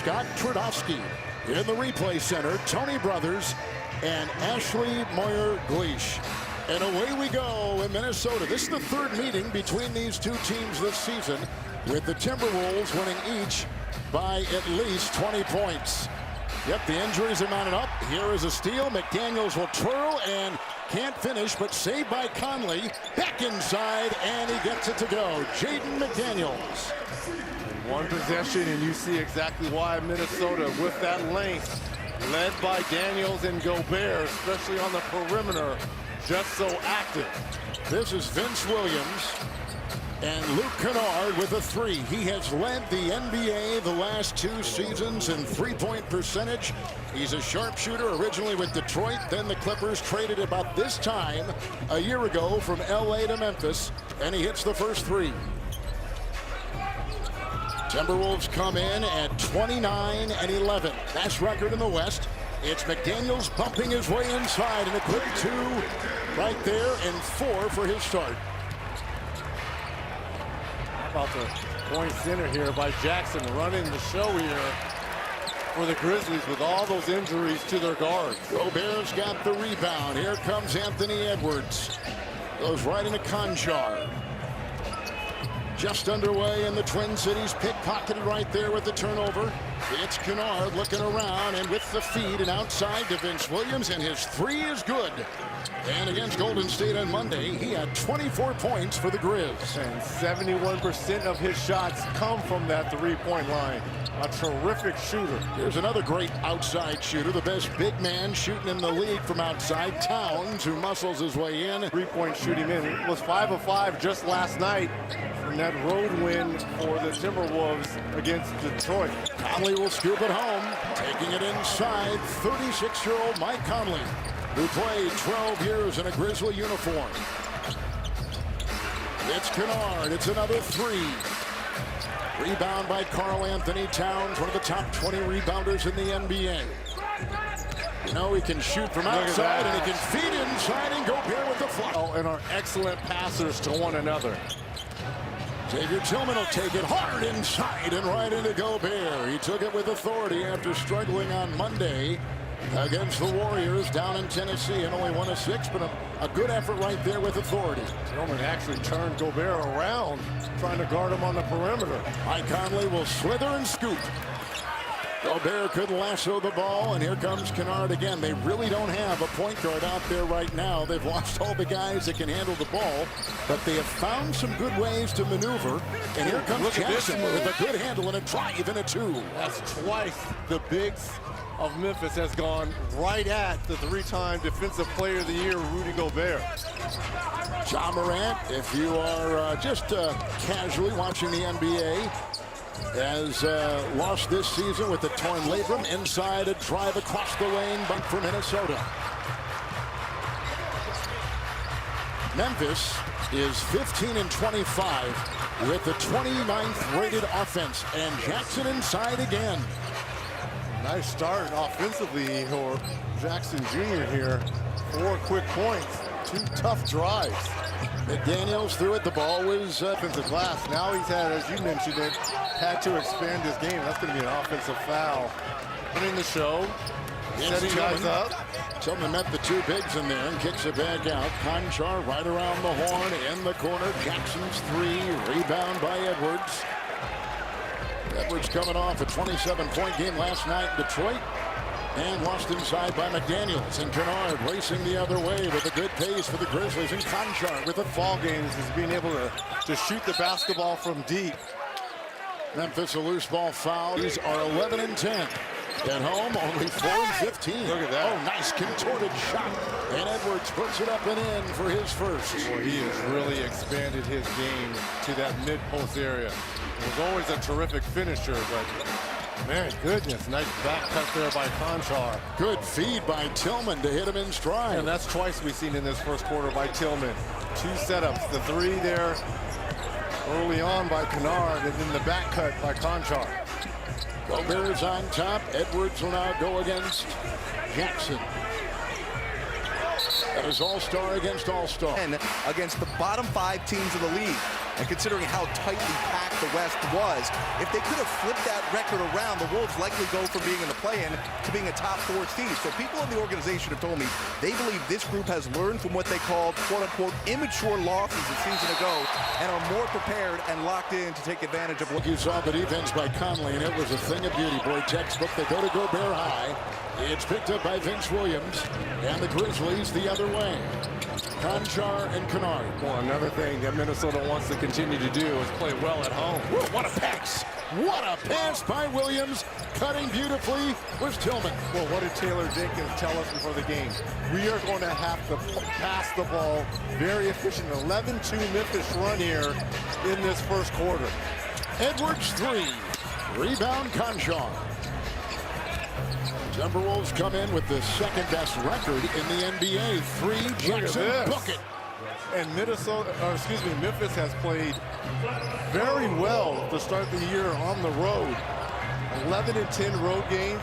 Scott Trudowski. In the replay center, Tony Brothers and Ashley Moyer-Gleish. And away we go in Minnesota. This is the third meeting between these two teams this season, with the Timberwolves winning each by at least 20 points. Yep, the injuries are mounted up. Here is a steal. McDaniels will twirl and can't finish, but saved by Conley. Back inside, and he gets it to go. Jaden McDaniels. One possession, and you see exactly why Minnesota, with that length, led by Daniels and Gobert, especially on the perimeter, just so active. This is Vince Williams and Luke Kennard with a three. He has led the NBA the last two seasons in three-point percentage. He's a sharpshooter, originally with Detroit, then the Clippers, traded about this time a year ago from LA to Memphis, and he hits the first three. Timberwolves come in at 29-11. Best record in the West. It's McDaniels bumping his way inside, and a quick two right there, and 4 for his start. How about the point center here by Jackson, running the show here for the Grizzlies with all those injuries to their guards. Gobert's got the rebound. Here comes Anthony Edwards. Goes right into Conchar. Just underway in the Twin Cities, pickpocketed right there with the turnover. It's Kennard looking around, and with the feed and outside to Vince Williams, and his three is good. And against Golden State on Monday, he had 24 points for the Grizz. And 71% of his shots come from that three-point line. A terrific shooter. Here's another great outside shooter, the best big man shooting in the league from outside, Towns, who muscles his way in. Three-point shooting in. It was 5 of 5 just last night from that road win for the Timberwolves against Detroit. Conley will scoop it home, taking it inside. 36-year-old Mike Conley, who played 12 years in a Grizzly uniform. It's Kennard. It's another three. Rebound by Karl Anthony Towns, one of the top 20 rebounders in the NBA. You know, he can shoot from outside, and he can feed inside and Gobert with the fly. Oh, and are excellent passers to one another. Xavier Tillman will take it hard inside and right into Gobert. He took it with authority after struggling on Monday against the Warriors down in Tennessee, and only 1 of 6, but a good effort right there with authority. Tillman actually turned Gobert around, trying to guard him on the perimeter. Mike Conley will slither and scoop. Gobert could lasso the ball, and here comes Kennard again. They really don't have a point guard out there right now. They've lost all the guys that can handle the ball, but they have found some good ways to maneuver. And here comes Jackson with a good handle and a drive and a two. That's twice the bigs of Memphis has gone right at the three-time Defensive Player of the Year, Rudy Gobert. Ja Morant, if you are just casually watching the NBA, has lost this season with the torn labrum. Inside, a drive across the lane, but for Minnesota. Memphis is 15-25 with the 29th rated offense, and Jackson inside again. Nice start offensively for Jackson Jr. here. 4 quick points, 2 tough drives. McDaniels threw it. The ball was offensive glass. Now he's had, as you mentioned it, had to expand his game. That's going to be an offensive foul. Running the show, setting guys up. Tillman met the 2 bigs in there and kicks it back out. Conchar right around the horn in the corner. Jackson's 3, rebound by Edwards. Edwards coming off a 27-point game last night in Detroit, and lost inside by McDaniels. And Kennard racing the other way with a good pace for the Grizzlies. And Conchar with the ball games is being able to shoot the basketball from deep. Memphis a loose ball foul. These are 11-10. At home, only 4-15. Look at that. Oh, nice contorted shot. And Edwards puts it up and in for his first. Well, he has really expanded his game to that mid-post area. Was always a terrific finisher, but man, goodness, nice back cut there by Conchar. Good feed by Tillman to hit him in stride. And that's twice we've seen in this first quarter by Tillman. 2 setups, the 3 there early on by Kennard, and then the back cut by Conchar. Gobert is on top. Edwards will now go against Jackson. That is all-star against all-star. And against the bottom 5 teams of the league. And considering how tightly packed the West was, if they could have flipped that record around, the Wolves likely go from being in the play-in to being a top 4 seed. So people in the organization have told me they believe this group has learned from what they called, quote-unquote, immature losses a season ago and are more prepared and locked in to take advantage of what You saw the defense by Conley, and it was a thing of beauty. Boy, textbook. They go to Gobert high. It's picked up by Vince Williams, and the Grizzlies the other way. Conchar and Kennard. Well, another thing that Minnesota wants to continue to do is play well at home. Whoa, what a pass! What a pass by Williams. Cutting beautifully was Tillman. Well, what did Taylor Jenkins tell us before the game? We are going to have to pass the ball very efficient. 11-2 Memphis run here in this first quarter. Edwards 3. Rebound Conchar. Timberwolves come in with the second best record in the NBA. 3, Jackson, book it. And Memphis has played very well to start the year on the road. 11-10 road games.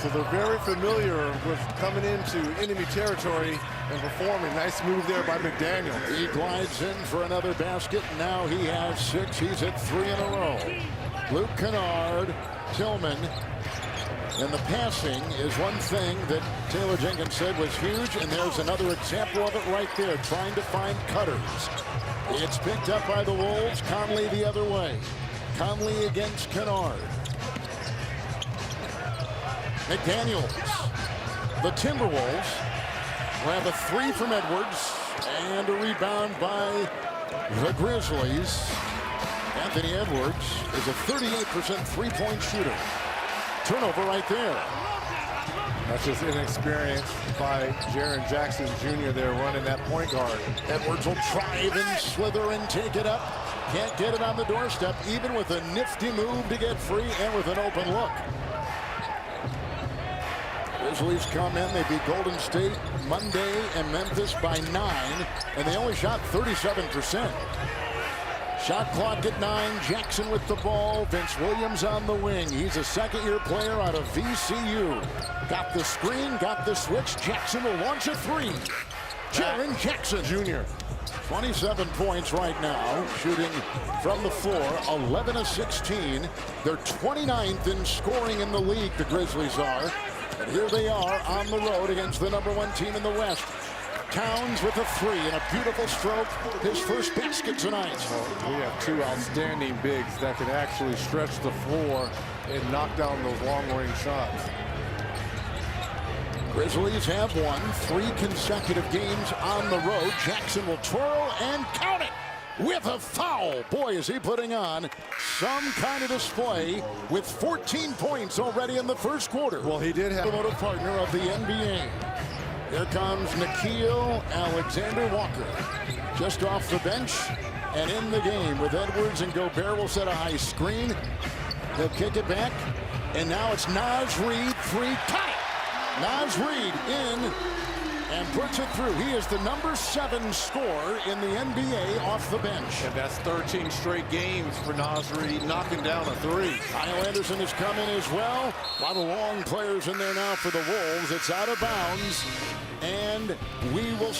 So they're very familiar with coming into enemy territory and performing. Nice move there by McDaniel. He glides in for another basket. Now he has 6. He's at 3 in a row. Luke Kennard, Tillman. And the passing is one thing that Taylor Jenkins said was huge, and there's another example of it right there, trying to find cutters. It's picked up by the Wolves. Conley the other way. Conley against Kennard. McDaniels. The Timberwolves will have a 3 from Edwards and a rebound by the Grizzlies. Anthony Edwards is a 38% three-point shooter. Turnover right there. That's just inexperience by Jaren Jackson Jr. there running that point guard. Edwards will try and slither and take it up. Can't get it on the doorstep, even with a nifty move to get free and with an open look. Grizzlies come in. They beat Golden State Monday and Memphis by 9, and they only shot 37%. Shot clock at 9. Jackson with the ball. Vince Williams on the wing. He's a second-year player out of VCU. Got the screen, got the switch. Jackson will launch a 3. Jaren Jackson Jr. 27 points right now, shooting from the floor, 11 of 16. They're 29th in scoring in the league, the Grizzlies are. And here they are on the road against the #1 team in the West. Towns with a 3 and a beautiful stroke. His first basket tonight. We have 2 outstanding bigs that can actually stretch the floor and knock down those long-range shots. Grizzlies have won 3 consecutive games on the road. Jackson will twirl and count it with a foul. Boy, is he putting on some kind of display with 14 points already in the first quarter. Well, he did have a partner of the NBA. Here comes Nickeil Alexander-Walker, just off the bench and in the game with Edwards, and Gobert will set a high screen. They'll kick it back, and now it's Naz Reid, 3, cut it! Naz Reid in and puts it through. He is the #7 scorer in the NBA off the bench. And that's 13 straight games for Naz Reid, knocking down a 3. Kyle Anderson has come in as well. A lot of long players in there now for the Wolves. It's out of bounds, and we will